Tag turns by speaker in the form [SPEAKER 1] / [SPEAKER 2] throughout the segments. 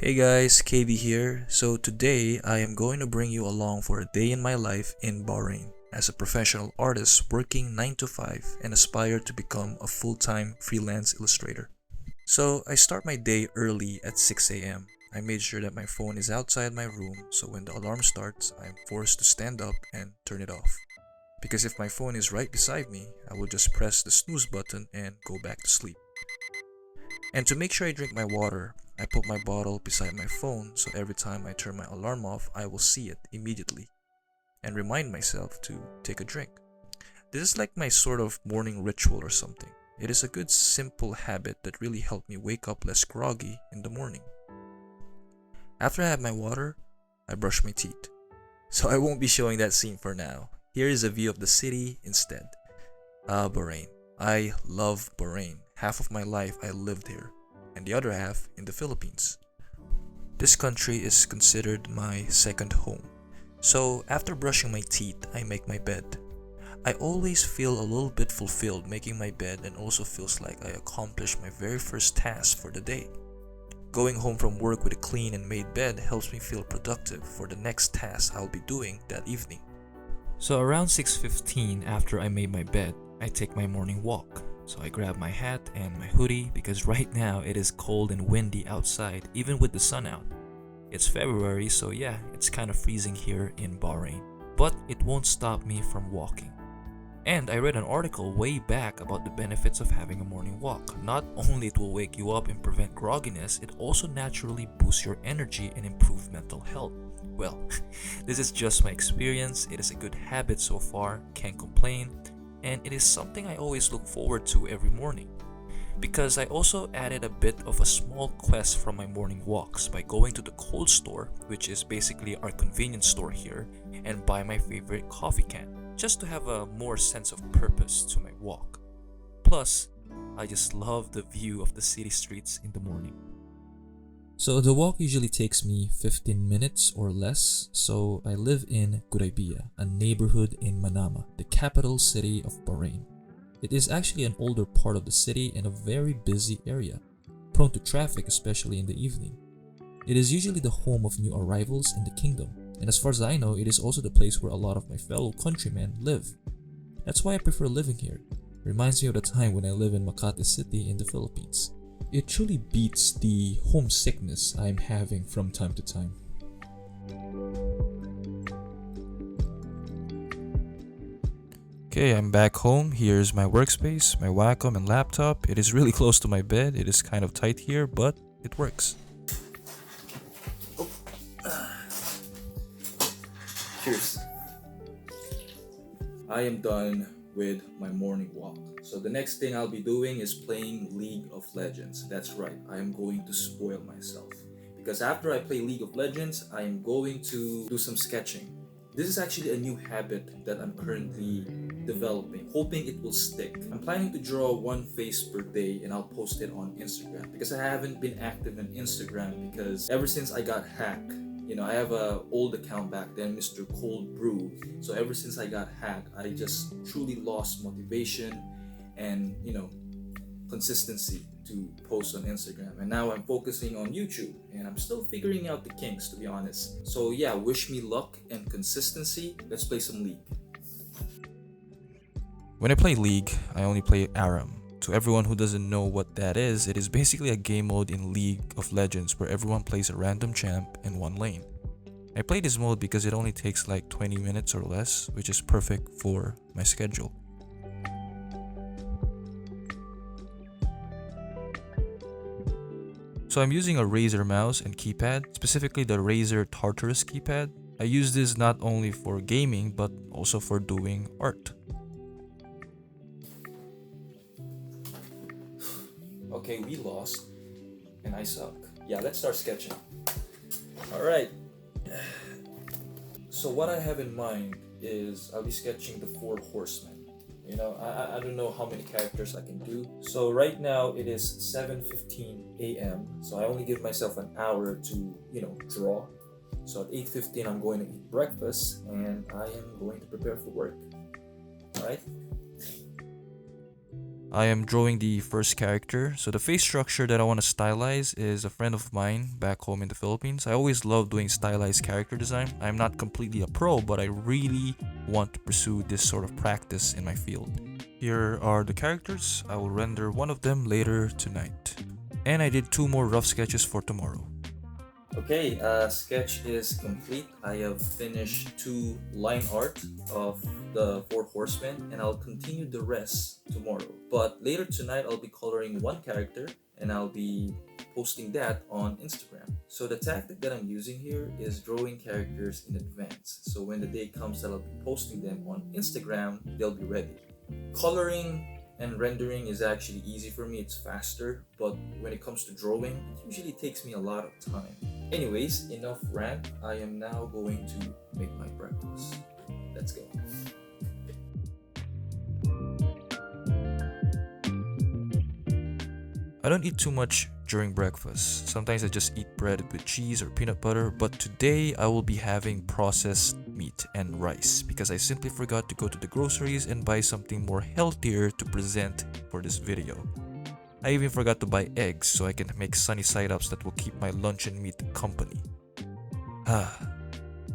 [SPEAKER 1] Hey guys, KB here. So today I am going to bring you along for a day in my life in Bahrain as a professional artist working 9 to 5 and aspire to become a full-time freelance illustrator. So I start my day early at 6 a.m. I made sure that my phone is outside my room so when the alarm starts, I am forced to stand up and turn it off. Because if my phone is right beside me, I will just press the snooze button and go back to sleep. And to make sure I drink my water, I put my bottle beside my phone so every time I turn my alarm off, I will see it immediately and remind myself to take a drink. This is like my sort of morning ritual or something. It is a good simple habit that really helped me wake up less groggy in the morning. After I have my water, I brush my teeth. So I won't be showing that scene for now. Here is a view of the city instead. Bahrain. I love Bahrain. Half of my life I lived here, and the other half in the Philippines. This country is considered my second home. So after brushing my teeth, I make my bed. I always feel a little bit fulfilled making my bed and also feels like I accomplished my very first task for the day. Going home from work with a clean and made bed helps me feel productive for the next task I'll be doing that evening. So around 6:15 after I made my bed, I take my morning walk. So I grab my hat and my hoodie because right now it is cold and windy outside even with the sun out. It's February, so yeah, it's kind of freezing here in Bahrain. But it won't stop me from walking. And I read an article way back about the benefits of having a morning walk. Not only it will wake you up and prevent grogginess, it also naturally boosts your energy and improve mental health. Well, this is just my experience. It is a good habit so far, can't complain, and it is something I always look forward to every morning. Because I also added a bit of a small quest from my morning walks by going to the cold store, which is basically our convenience store here, and buy my favorite coffee can, just to have a more sense of purpose to my walk. Plus, I just love the view of the city streets in the morning. So the walk usually takes me 15 minutes or less, so I live in Guraibiya, a neighborhood in Manama, the capital city of Bahrain. It is actually an older part of the city and a very busy area, prone to traffic especially in the evening. It is usually the home of new arrivals in the kingdom, and as far as I know, it is also the place where a lot of my fellow countrymen live. That's why I prefer living here. It reminds me of the time when I lived in Makati City in the Philippines. It truly beats the homesickness I'm having from time to time. Okay, I'm back home. Here's my workspace, my Wacom and laptop. It is really close to my bed. It is kind of tight here, but it works. Cheers. I am done with my morning walk. So the next thing I'll be doing is playing League of Legends. That's right, I am going to spoil myself. Because after I play League of Legends, I am going to do some sketching. This is actually a new habit that I'm currently developing, hoping it will stick. I'm planning to draw one face per day and I'll post it on Instagram because I haven't been active on Instagram because ever since I got hacked, I have a old account back then, Mr. Cold Brew. So ever since I got hacked, I just truly lost motivation and consistency to post on Instagram. And now I'm focusing on YouTube and I'm still figuring out the kinks, to be honest. So yeah, wish me luck and consistency. Let's play some League. When I play League, I only play Aram. To everyone who doesn't know what that is, it is basically a game mode in League of Legends where everyone plays a random champ in one lane. I play this mode because it only takes like 20 minutes or less, which is perfect for my schedule. So I'm using a Razer mouse and keypad, specifically the Razer Tartarus keypad. I use this not only for gaming but also for doing art. Okay, we lost and I suck. Yeah, let's start sketching. Alright. So what I have in mind is I'll be sketching the 4 horsemen. I don't know how many characters I can do. So right now it is 7:15 a.m. So I only give myself an hour to, draw. So at 8:15 I'm going to eat breakfast and I am going to prepare for work. Alright? I am drawing the first character. So the face structure that I want to stylize is a friend of mine back home in the Philippines. I always love doing stylized character design. I'm not completely a pro, but I really want to pursue this sort of practice in my field. Here are the characters. I will render one of them later tonight. And I did 2 more rough sketches for tomorrow. Okay, sketch is complete. I have finished 2 line art of the 4 horsemen, and I'll continue the rest tomorrow. But later tonight, I'll be coloring 1 character, and I'll be posting that on Instagram. So the tactic that I'm using here is drawing characters in advance. So when the day comes that I'll be posting them on Instagram, they'll be ready. Coloring and rendering is actually easy for me, it's faster, but when it comes to drawing, it usually takes me a lot of time. Anyways, enough rant. I am now going to make my breakfast. Let's go. I don't eat too much during breakfast. Sometimes I just eat bread with cheese or peanut butter, but today I will be having processed meat and rice because I simply forgot to go to the groceries and buy something more healthier to present for this video. I even forgot to buy eggs so I can make sunny side-ups that will keep my luncheon meat company.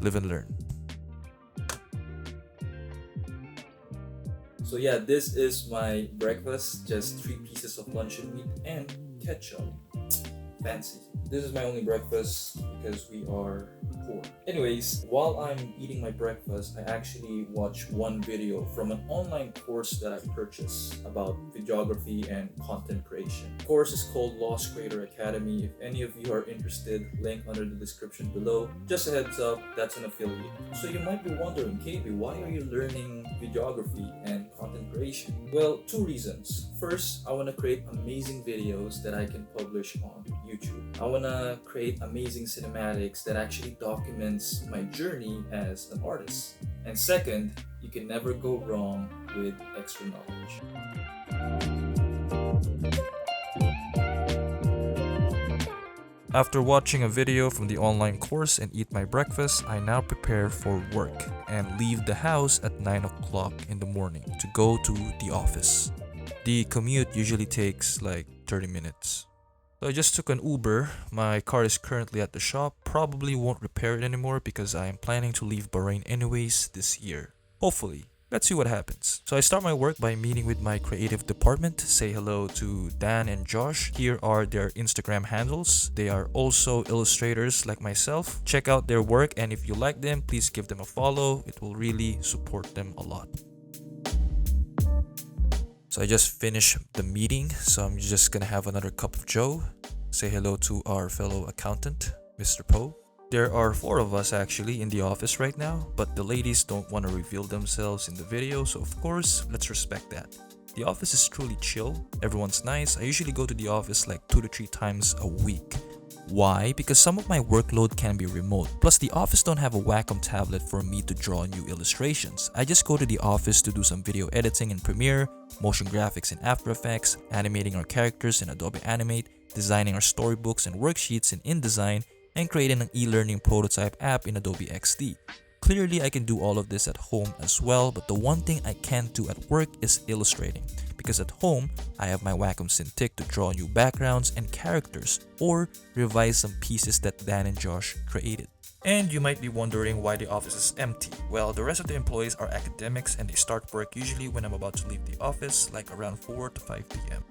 [SPEAKER 1] Live and learn. So yeah, this is my breakfast. Just 3 pieces of luncheon meat and ketchup. Fancy. This is my only breakfast because we are poor. Anyways, while I'm eating my breakfast, I actually watched one video from an online course that I purchased about videography and content creation. The course is called Lost Creator Academy. If any of you are interested, link under the description below. Just a heads up, that's an affiliate. So you might be wondering, KB, why are you learning videography and content creation? Well, 2 reasons. First, I want to create amazing videos that I can publish on YouTube. I want to create amazing cinematics that actually documents my journey as an artist. And second, you can never go wrong with extra knowledge. After watching a video from the online course and eat my breakfast, I now prepare for work and leave the house at 9 o'clock in the morning to go to the office. The commute usually takes like 30 minutes. So I just took an Uber. My car is currently at the shop. Probably won't repair it anymore because I am planning to leave Bahrain anyways this year. Hopefully. Let's see what happens. So I start my work by meeting with my creative department. Say hello to Dan and Josh. Here are their Instagram handles. They are also illustrators like myself. Check out their work, and if you like them, please give them a follow. It will really support them a lot. So I just finished the meeting, so I'm just gonna have another cup of joe. Say hello to our fellow accountant, Mr. Poe. There are 4 of us actually in the office right now, but the ladies don't want to reveal themselves in the video, so of course, let's respect that. The office is truly chill, everyone's nice. I usually go to the office like 2 to 3 times a week. Why? Because some of my workload can be remote. Plus, the office don't have a Wacom tablet for me to draw new illustrations. I just go to the office to do some video editing in Premiere, motion graphics in After Effects, animating our characters in Adobe Animate, designing our storybooks and worksheets in InDesign, and creating an e-learning prototype app in Adobe XD. Clearly, I can do all of this at home as well, but the one thing I can't do at work is illustrating. Because at home, I have my Wacom Cintiq to draw new backgrounds and characters, or revise some pieces that Dan and Josh created. And you might be wondering why the office is empty. Well, the rest of the employees are academics and they start work usually when I'm about to leave the office, like around 4 to 5 p.m.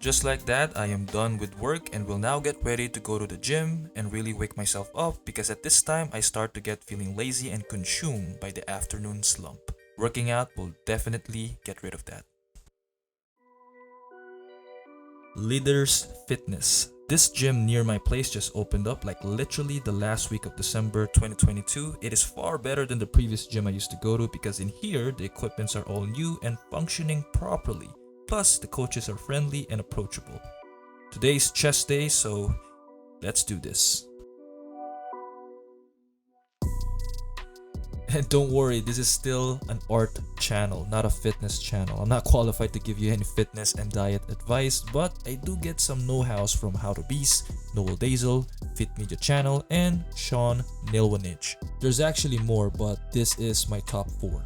[SPEAKER 1] Just like that, I am done with work and will now get ready to go to the gym and really wake myself up, because at this time I start to get feeling lazy and consumed by the afternoon slump. Working out will definitely get rid of that. Leaders Fitness. This gym near my place just opened up like literally the last week of December 2022. It is far better than the previous gym I used to go to because in here the equipments are all new and functioning properly. Plus, the coaches are friendly and approachable. Today's chest day, so let's do this. And don't worry, this is still an art channel, not a fitness channel. I'm not qualified to give you any fitness and diet advice, but I do get some know-hows from How to Beast, Noel Dazel, Fit Media Channel, and Sean Nilwanich. There's actually more, but this is my top 4.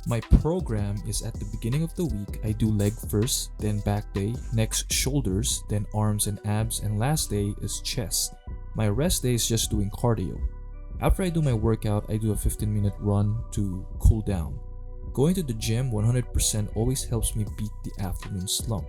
[SPEAKER 1] My program is at the beginning of the week, I do leg first, then back day, next shoulders, then arms and abs, and last day is chest. My rest day is just doing cardio. After I do my workout, I do a 15-minute run to cool down. Going to the gym 100% always helps me beat the afternoon slump.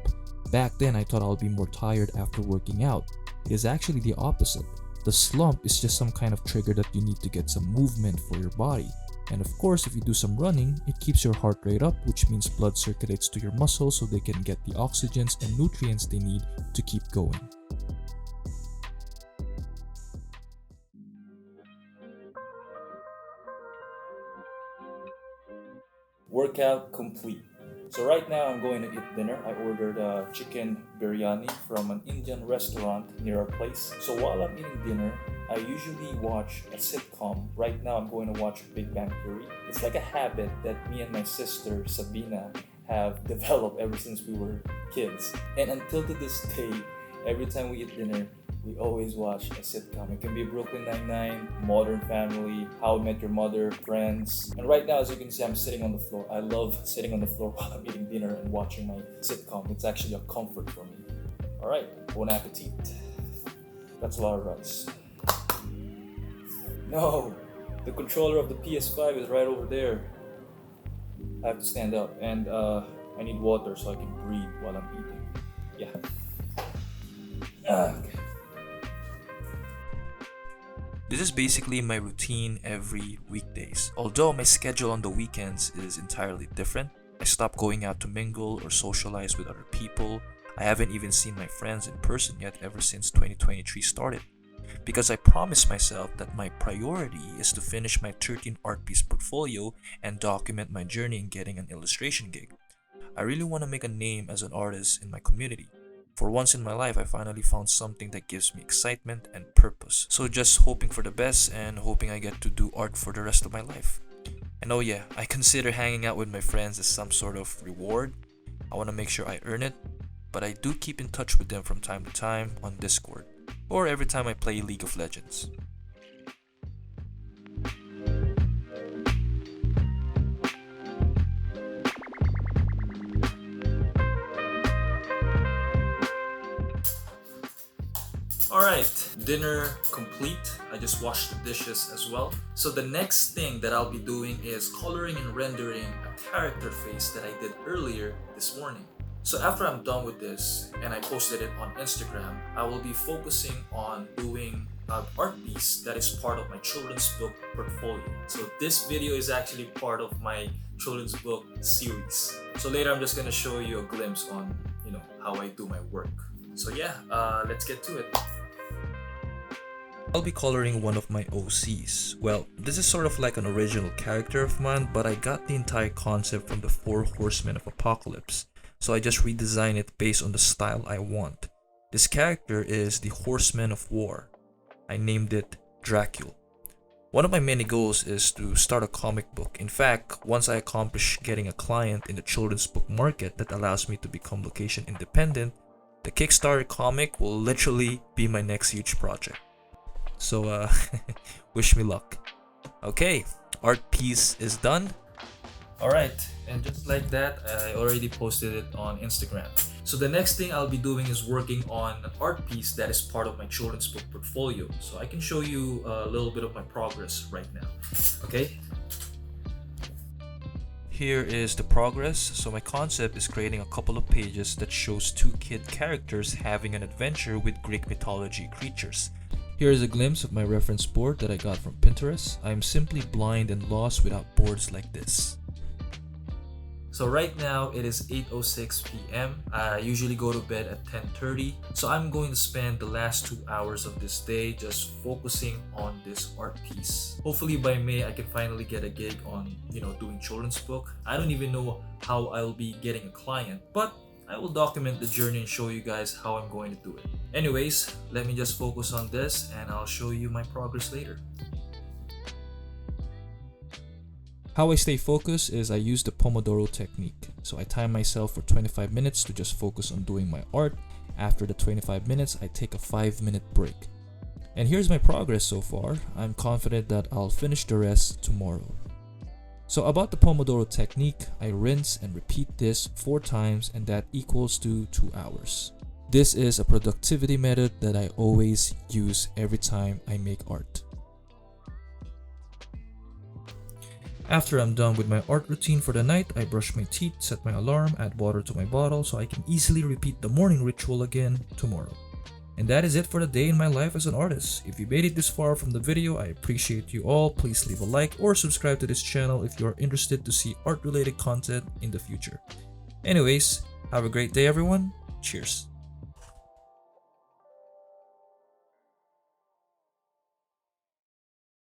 [SPEAKER 1] Back then, I thought I'll be more tired after working out. It is actually the opposite. The slump is just some kind of trigger that you need to get some movement for your body. And of course, if you do some running, it keeps your heart rate up, which means blood circulates to your muscles so they can get the oxygens and nutrients they need to keep going. Workout complete. So right now I'm going to eat dinner. I ordered chicken biryani from an Indian restaurant near our place. So while I'm eating dinner, I usually watch a sitcom. Right now I'm going to watch Big Bang Theory. It's like a habit that me and my sister Sabina have developed ever since we were kids. And until to this day, every time we eat dinner, we always watch a sitcom. It can be Brooklyn Nine-Nine, Modern Family, How I Met Your Mother, Friends. And right now, as you can see, I'm sitting on the floor. I love sitting on the floor while I'm eating dinner and watching my sitcom. It's actually a comfort for me. Alright, bon appetit. That's a lot of rice. No! The controller of the PS5 is right over there. I have to stand up and I need water so I can breathe while I'm eating. Yeah. Okay. This is basically my routine every weekdays. Although my schedule on the weekends is entirely different. I stopped going out to mingle or socialize with other people. I haven't even seen my friends in person yet ever since 2023 started. Because I promised myself that my priority is to finish my 13 art piece portfolio and document my journey in getting an illustration gig. I really want to make a name as an artist in my community. For once in my life, I finally found something that gives me excitement and purpose. So just hoping for the best and hoping I get to do art for the rest of my life. And oh yeah, I consider hanging out with my friends as some sort of reward. I want to make sure I earn it, but I do keep in touch with them from time to time on Discord, or every time I play League of Legends. Alright, dinner complete. I just washed the dishes as well. So the next thing that I'll be doing is coloring and rendering a character face that I did earlier this morning. So after I'm done with this and I posted it on Instagram, I will be focusing on doing an art piece that is part of my children's book portfolio. So this video is actually part of my children's book series. So later I'm just gonna show you a glimpse on, how I do my work. So yeah, let's get to it. I'll be coloring one of my OCs. Well, this is sort of like an original character of mine, but I got the entire concept from the 4 Horsemen of Apocalypse. So I just redesigned it based on the style I want. This character is the Horseman of War. I named it Dracula. One of my many goals is to start a comic book. In fact, once I accomplish getting a client in the children's book market that allows me to become location independent, the Kickstarter comic will literally be my next huge project. So wish me luck. Okay, art piece is done. Alright, and just like that, I already posted it on Instagram. So the next thing I'll be doing is working on an art piece that is part of my children's book portfolio. So I can show you a little bit of my progress right now. Okay? Here is the progress. So my concept is creating a couple of pages that shows 2 kid characters having an adventure with Greek mythology creatures. Here is a glimpse of my reference board that I got from Pinterest. I am simply blind and lost without boards like this. So right now it is 8:06 p.m. I usually go to bed at 10:30. So I'm going to spend the last 2 hours of this day just focusing on this art piece. Hopefully by May I can finally get a gig on, doing children's book. I don't even know how I'll be getting a client, but I will document the journey and show you guys how I'm going to do it. Anyways, let me just focus on this and I'll show you my progress later. How I stay focused is I use the Pomodoro technique. So I time myself for 25 minutes to just focus on doing my art. After the 25 minutes, I take a 5-minute break. And here's my progress so far. I'm confident that I'll finish the rest tomorrow. So about the Pomodoro technique, I rinse and repeat this 4 times, and that equals to 2 hours. This is a productivity method that I always use every time I make art. After I'm done with my art routine for the night, I brush my teeth, set my alarm, add water to my bottle so I can easily repeat the morning ritual again tomorrow. And that is it for the day in my life as an artist. If you made it this far from the video, I appreciate you all. Please leave a like or subscribe to this channel if you are interested to see art related content in the future. Anyways, have a great day everyone. Cheers.